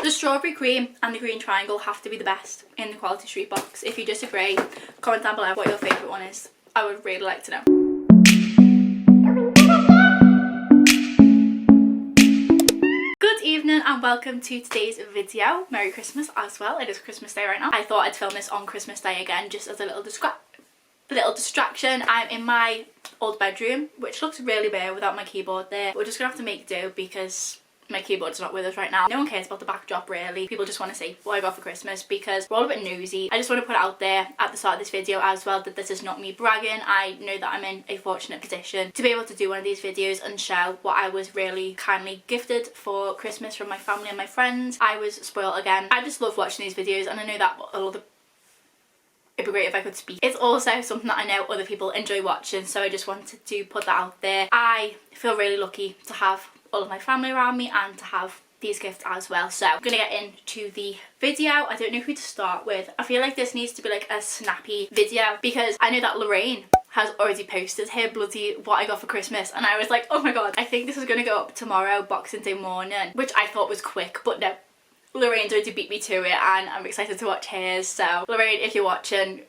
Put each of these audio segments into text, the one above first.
The strawberry cream and the green triangle have to be the best in the Quality Street box. If you disagree, comment down below what your favourite one is. I would really like to know. Good evening and welcome to today's video. Merry Christmas as well. It is Christmas Day right now. I thought I'd film this on Christmas Day again just as a little distraction. I'm in my old bedroom, which looks really bare without my keyboard there. We're just gonna have to make do because my keyboard's not with us right now. No one cares about the backdrop really. People just want to see what I got for Christmas because we're all a bit nosy. I just want to put it out there at the start of this video as well that this is not me bragging. I know that I'm in a fortunate position to be able to do one of these videos and share what I was really kindly gifted for Christmas from my family and my friends. I was spoiled again. I just love watching these videos and I know that a lot of it'd be great if I could speak. It's also something that I know other people enjoy watching, so I just wanted to put that out there. I feel really lucky to have all of my family around me and to have these gifts as well. So I'm gonna get into the video. I don't know who to start with. I feel like this needs to be like a snappy video because I know that Lorraine has already posted her bloody what I got for Christmas and I was like, oh my god, I think this is gonna go up tomorrow, Boxing Day morning, which I thought was quick, but no. Lorraine's already beat me to it and I'm excited to watch hers. So Lorraine, if you're watching,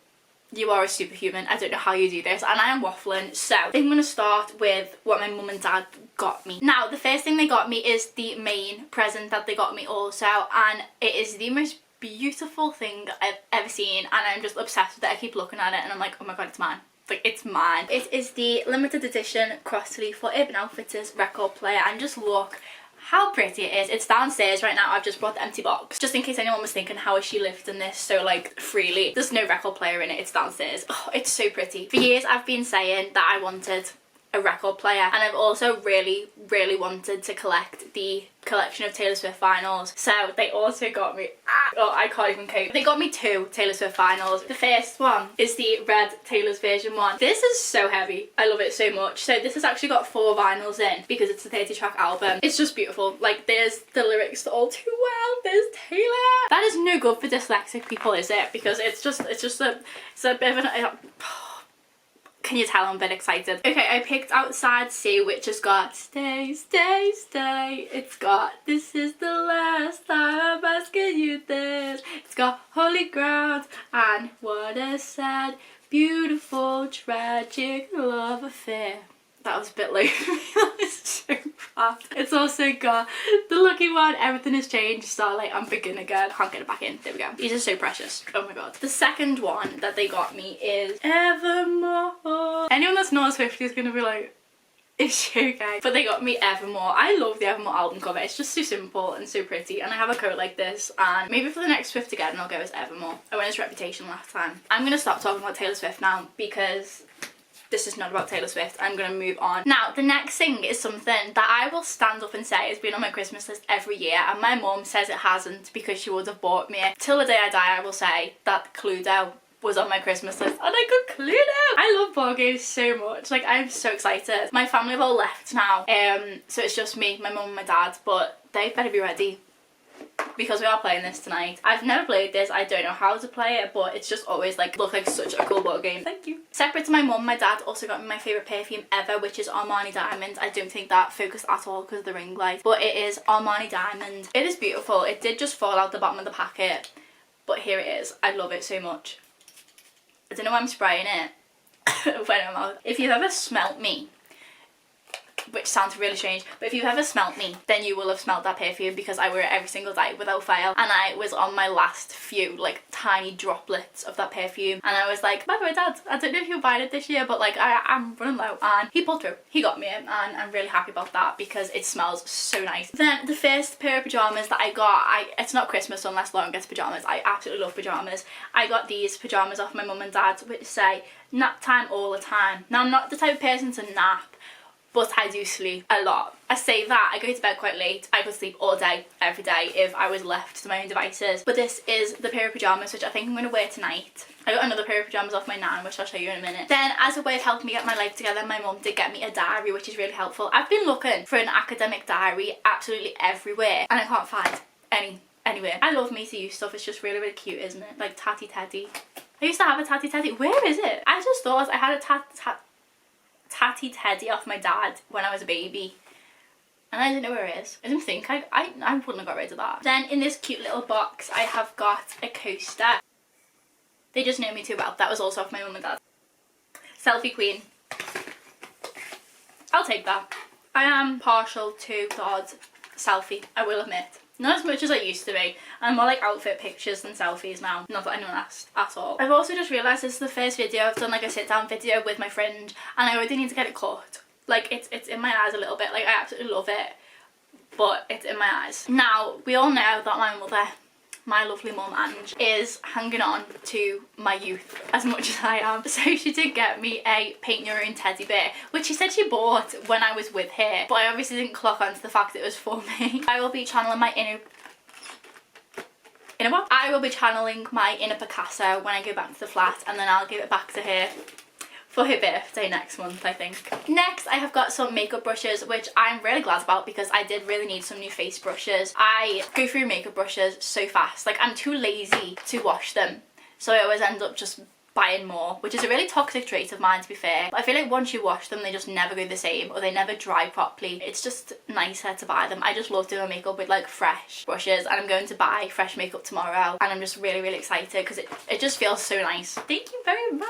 you are a superhuman. I don't know how you do this and I am waffling. So I think I'm going to start with what my mum and dad got me. Now the first thing they got me is the main present that they got me also, and it is the most beautiful thing I've ever seen and I'm just obsessed with it. I keep looking at it and I'm like, oh my god, it's mine. Like, it's mine. It is the limited edition cross-sleeve for Urban Outfitters record player and just look how pretty it is. It's downstairs right now. I've just brought the empty box just in case anyone was thinking how is she lifting this so like freely. There's no record player in it, it's downstairs. Oh, it's so pretty. For years I've been saying that I wanted a record player and I've also really wanted to collect the collection of Taylor Swift vinyls. So they also got me, oh I can't even cope. They got me two Taylor Swift vinyls. The first one is the red Taylor's version one. This is so heavy. I love it so much. So this has actually got 4 vinyls in because it's a 30-track album. It's just beautiful. Like there's the lyrics all too well. There's Taylor. That is no good for dyslexic people, is it? Because it's a bit of an can you tell I'm a bit excited? Okay, I picked out side C, which has got stay, stay, stay. It's got this is the last time I'm asking you this. It's got holy ground and what a sad, beautiful, tragic love affair. That was a bit low for me. That was so bad. It's also got the lucky one, everything has changed, Starlight, I'm begin again. Can't get it back in. There we go. These are so precious. Oh my god. The second one that they got me is Evermore. Anyone that's not a Swiftie is gonna be like, is she okay? But they got me Evermore. I love the Evermore album cover. It's just so simple and so pretty. And I have a coat like this. And maybe for the next Swift again, I'll go as Evermore. I went as Reputation last time. I'm gonna stop talking about Taylor Swift now because this is not about Taylor Swift. I'm gonna move on. Now, the next thing is something that I will stand up and say has been on my Christmas list every year, and my mum says it hasn't because she would have bought me it. Till the day I die, I will say that Cluedo was on my Christmas list and I got Cluedo. I love board games so much. Like, I'm so excited. My family have all left now, so it's just me, my mum and my dad, but they better be ready because we are playing this tonight. I've never played this, I don't know how to play it, but it's just always like looked like such a cool board game. Thank you. Separate to my mum, my dad also got me my favourite perfume ever, which is Armani Diamond. I don't think that focused at all because of the ring light, but it is Armani Diamond. It is beautiful. It did just fall out the bottom of the packet, but here it is. I love it so much. I don't know why I'm spraying it when I'm out. If you've ever smelt me, which sounds really strange, but if you've ever smelt me, then you will have smelled that perfume because I wear it every single day without fail. And I was on my last few like tiny droplets of that perfume and I was like, by the way dad, I don't know if you're buying it this year, but like I'm running low, and he pulled through. He got me it and I'm really happy about that because it smells so nice. Then the first pair of pyjamas that I got, it's not Christmas unless Lauren gets pyjamas. I absolutely love pyjamas. I got these pyjamas off my mum and dad which say nap time all the time. Now I'm not the type of person to nap, but I do sleep a lot. I say that, I go to bed quite late. I could sleep all day, every day if I was left to my own devices. But this is the pair of pyjamas which I think I'm going to wear tonight. I got another pair of pyjamas off my nan, which I'll show you in a minute. Then as a way of helping me get my life together, my mum did get me a diary, which is really helpful. I've been looking for an academic diary absolutely everywhere and I can't find anywhere. I love me to use stuff, it's just really cute, isn't it? Like Tatty Teddy. I used to have a Tatty Teddy. Where is it? I just thought I had a Tatty Teddy off my dad when I was a baby. and I didn't know where it is. I didn't think I wouldn't have got rid of that. Then in this cute little box I have got a coaster. They just know me too well. That was also off my mum and dad. Selfie queen. I'll take that. I am partial to the odd selfie, I will admit. Not as much as I used to be. I'm more like outfit pictures than selfies now. Not that anyone asked at all. I've also just realised this is the first video I've done like a sit down video with my friend, and I already need to get it cut. Like it's in my eyes a little bit. Like I absolutely love it, but it's in my eyes. Now we all know that my mother, my lovely mum Ange, is hanging on to my youth as much as I am. So she did get me a paint your own teddy bear, which she said she bought when I was with her, but I obviously didn't clock onto the fact it was for me. I will be channeling my inner what? I will be channeling my inner Picasso when I go back to the flat, and then I'll give it back to her for her birthday next month, I think. Next, I have got some makeup brushes, which I'm really glad about because I did really need some new face brushes. I go through makeup brushes so fast. Like, I'm too lazy to wash them, so I always end up just buying more, which is a really toxic trait of mine, to be fair. But I feel like once you wash them, they just never go the same, or they never dry properly. It's just nicer to buy them. I just love doing makeup with like fresh brushes, and I'm going to buy fresh makeup tomorrow, and I'm just really excited because it just feels so nice. Thank you very much.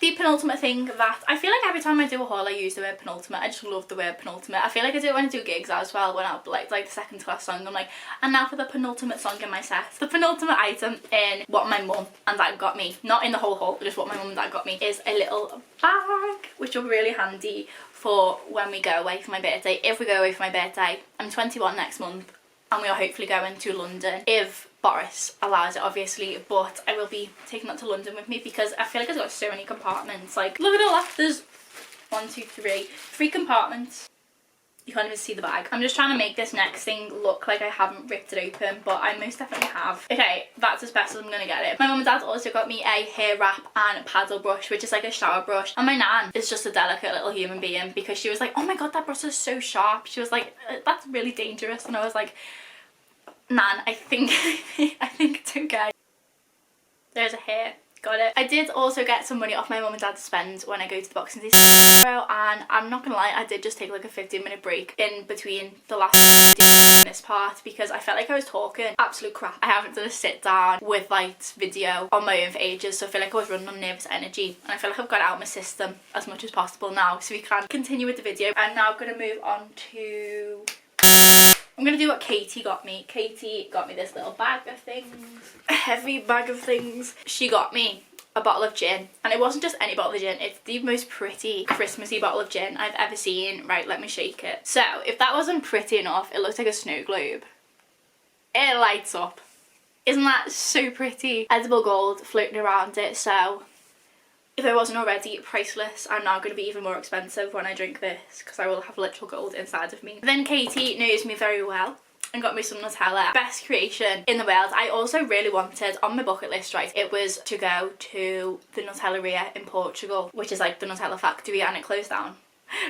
The penultimate thing that I feel like every time I do a haul I use the word penultimate. I just love the word penultimate. I feel like I do it when I do gigs as well, when I like the second to last song I'm like, and now for the penultimate song in my set. The penultimate item in what my mum and dad got me, not in the whole haul, just what my mum and dad got me, is a little bag, which will be really handy for when we go away for my birthday. If we go away for my birthday, I'm 21 next month, and we are hopefully going to London if Boris allows it, obviously, but I will be taking that to London with me because I feel like it's got so many compartments. Like, look at all that. There's 1, 2, 3 compartments. You can't even see the bag. I'm just trying to make this next thing look like I haven't ripped it open, but I most definitely have. Okay, that's as best as I'm gonna get it. My mum and dad also got me a hair wrap and paddle brush, which is like a shower brush, and my nan is just a delicate little human being because she was like, oh my god, that brush is so sharp. She was like, that's really dangerous, and I was like, Nan, I think it's okay. There's a hair. Got it. I did also get some money off my mum and dad to spend when I go to the Boxing Day tomorrow, and I'm not gonna lie, I did just take like a 15-minute break in between the last and this part because I felt like I was talking absolute crap. I haven't done a sit down with like video on my own for ages, so I feel like I was running on nervous energy, and I feel like I've got it out of my system as much as possible now, so we can continue with the video. I'm now gonna move on to... I'm going to do what Katie got me. Katie got me this little bag of things. A heavy bag of things. She got me a bottle of gin. And it wasn't just any bottle of gin. It's the most pretty Christmassy bottle of gin I've ever seen. Right, let me shake it. So, if that wasn't pretty enough, it looks like a snow globe. It lights up. Isn't that so pretty? Edible gold floating around it, so... if I wasn't already priceless, I'm now going to be even more expensive when I drink this because I will have literal gold inside of me. Then Katie knows me very well and got me some Nutella. Best creation in the world. I also really wanted, on my bucket list, right, it was to go to the Nutelleria in Portugal, which is like the Nutella factory, and it closed down.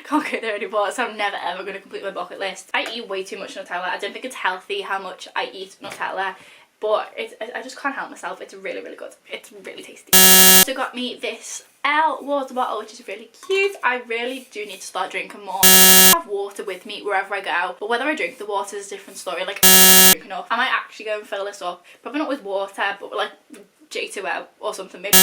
Can't go there anymore, so I'm never ever going to complete my bucket list. I eat way too much Nutella. I don't think it's healthy how much I eat Nutella, but I just can't help myself. It's really good. It's really tasty. So got me this water bottle, which is really cute. I really do need to start drinking more. I have water with me wherever I go, but whether I drink the water is a different story. Like, drinking enough. I might actually go and fill this up. Probably not with water, but with like J2O or something. Maybe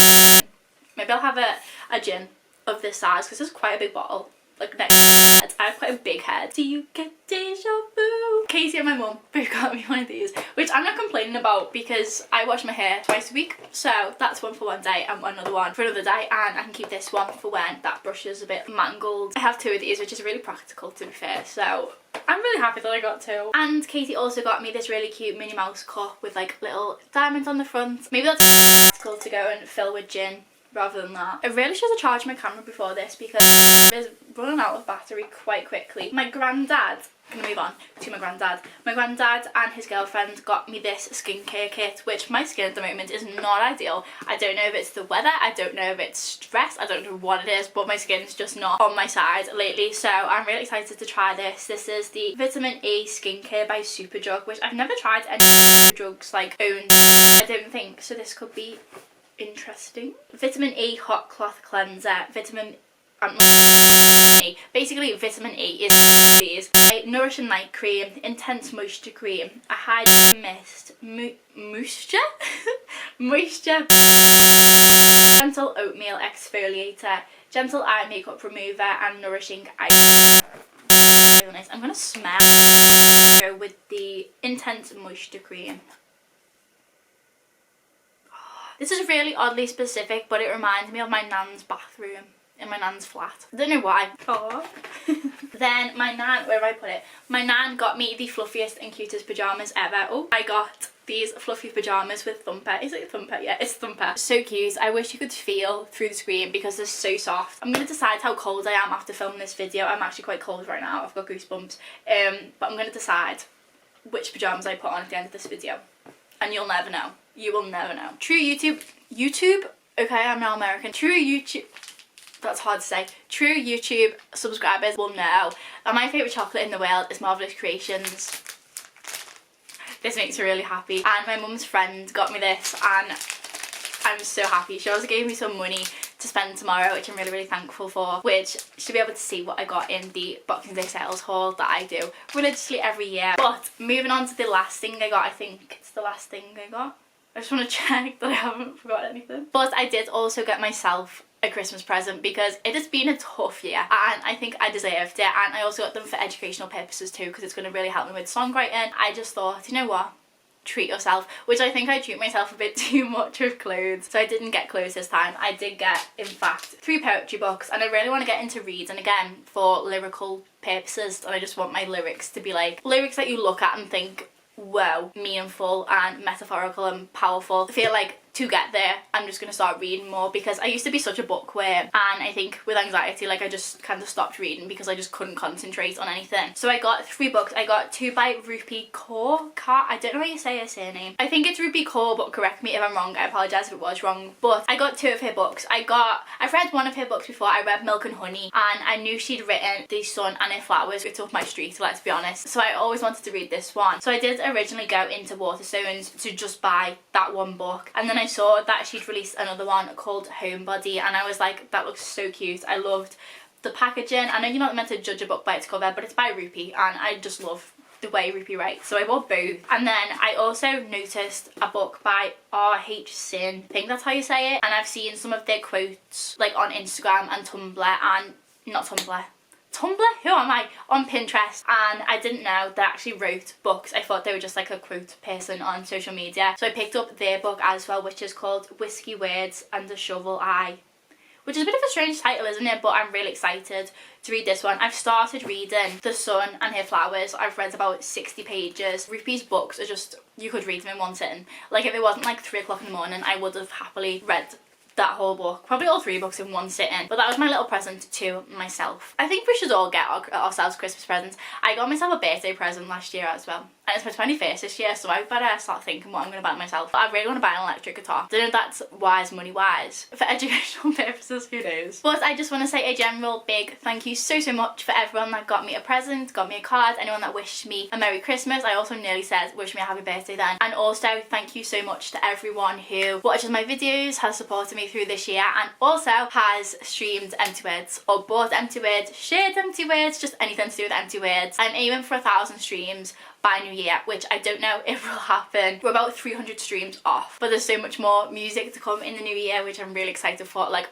I'll have a gin of this size because it's quite a big bottle. Like next, I have quite a big head. Do you get deja vu? Katie and my mum both got me one of these, which I'm not complaining about because I wash my hair twice a week, so that's one for one day and another one for another day, and I can keep this one for when that brush is a bit mangled. I have 2 of these, which is really practical, to be fair, so I'm really happy that I got 2. And Katie also got me this really cute Minnie Mouse cup with like little diamonds on the front. Maybe that's practical to go and fill with gin rather than that. I really should have charged my camera before this because it is running out of battery quite quickly. My granddad, I'm gonna move on to my granddad. My granddad and his girlfriend got me this skincare kit, which my skin at the moment is not ideal. I don't know if it's the weather, I don't know if it's stress, I don't know what it is, but my skin's just not on my side lately, so I'm really excited to try this. This is the Vitamin E skincare by Superdrug, which I've never tried any drugs like owned, I don't think, so this could be interesting. Vitamin E hot cloth cleanser, vitamin E. Basically, vitamin E is these. A nourishing night cream, intense moisture cream, a high mist, moisture, gentle oatmeal exfoliator, gentle eye makeup remover, and nourishing eye. Really nice. I'm gonna smell with the intense moisture cream. This is really oddly specific, but it reminds me of my nan's bathroom in my nan's flat. I don't know why. Oh. Then my nan, where have I put it? My nan got me the fluffiest and cutest pajamas ever. Oh, I got these fluffy pajamas with Thumper. Is it Thumper? Yeah, it's Thumper. So cute. I wish you could feel through the screen because they're so soft. I'm going to decide how cold I am after filming this video. I'm actually quite cold right now. I've got goosebumps. But I'm going to decide which pajamas I put on at the end of this video. And you'll never know. You will never know. True YouTube, okay, I'm now American. True YouTube, that's hard to say. True YouTube subscribers will know that my favourite chocolate in the world is Marvellous Creations. This makes me really happy. And my mum's friend got me this and I'm so happy. She also gave me some money to spend tomorrow, which I'm really, really thankful for, which she'll be able to see what I got in the Boxing Day sales haul that I do religiously every year. But moving on to the last thing I got, I think it's the last thing I got. I just want to check that I haven't forgotten anything. But I did also get myself a Christmas present because it has been a tough year and I think I deserved it, and I also got them for educational purposes too because it's going to really help me with songwriting. I just thought, you know what? Treat yourself, which I think I treat myself a bit too much with clothes. So I didn't get clothes this time. I did get, in fact, 3 poetry books, and I really want to get into reading again for lyrical purposes, and I just want my lyrics to be like lyrics that you look at and think, wow, meaningful and metaphorical and powerful. I feel like to get there I'm just going to start reading more because I used to be such a bookworm, and I think with anxiety like I just kind of stopped reading because I just couldn't concentrate on anything. So I got 3 books. I got 2 by Rupi Kaur. I don't know how you say her surname. I think it's Rupi Kaur, but correct me if I'm wrong. I apologise if it was wrong. But I got 2 of her books. I've read one of her books before. I read Milk and Honey, and I knew she'd written The Sun and Her Flowers. It's up my street, let's be honest. So I always wanted to read this one. So I did originally go into Waterstones to just buy that one book, and then I saw that she'd released another one called Homebody, and I was like, that looks so cute. I loved the packaging. I know you're not meant to judge a book by its cover, but it's by Rupi and I just love the way Rupi writes, so I bought both. And then I also noticed a book by R.H. Sin, I think that's how you say it, and I've seen some of their quotes like on Instagram and Tumblr, and not Tumblr, who am I, on Pinterest, and I didn't know they actually wrote books. I thought they were just like a quote person on social media, so I picked up their book as well, which is called Whiskey Words and a Shovel Eye, which is a bit of a strange title, isn't it? But I'm really excited to read this one. I've started reading The Sun and Her Flowers. I've read about 60 pages. Rupi's books are just, you could read them in one sitting. Like if it wasn't like 3 o'clock in the morning, I would have happily read that whole book, probably all 3 books in one sitting. But that was my little present to myself. I think we should all get ourselves Christmas presents. I got myself a birthday present last year as well, and it's my 21st this year, so I better start thinking what I'm going to buy myself. But I really want to buy an electric guitar. Don't know if that's wise money wise. For educational purposes, who knows. But I just want to say a general big thank you so much for everyone that got me a present, got me a card, anyone that wished me a Merry Christmas. I also nearly said wish me a happy birthday then. And also thank you so much to everyone who watches my videos, has supported me through this year, and also has streamed Empty Words or bought Empty Words, shared Empty Words, just anything to do with Empty Words. I'm aiming for 1,000 streams by New Year, which I don't know if will happen. We're about 300 streams off, but there's so much more music to come in the new year, which I'm really excited for. Like,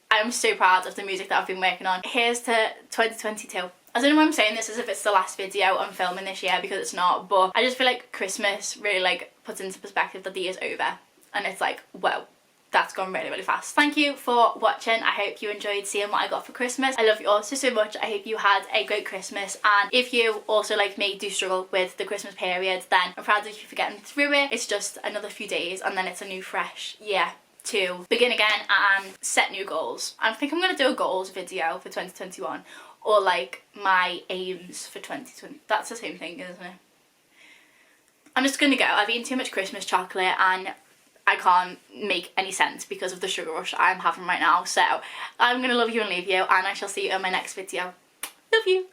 I'm so proud of the music that I've been working on. Here's to 2022. I don't know why I'm saying this as if it's the last video I'm filming this year, because it's not, but I just feel like Christmas really like puts into perspective that the year's over, and it's like, whoa, that's gone really, really fast. Thank you for watching. I hope you enjoyed seeing what I got for Christmas. I love you all so much. I hope you had a great Christmas, and if you also, like me, do struggle with the Christmas period, then I'm proud of you for getting through it. It's just another few days and then it's a new fresh year to begin again and set new goals. I think I'm going to do a goals video for 2021, or like my aims for 2020. That's the same thing, isn't it? I'm just going to go. I've eaten too much Christmas chocolate and I can't make any sense because of the sugar rush I'm having right now. So I'm going to love you and leave you, and I shall see you in my next video. Love you.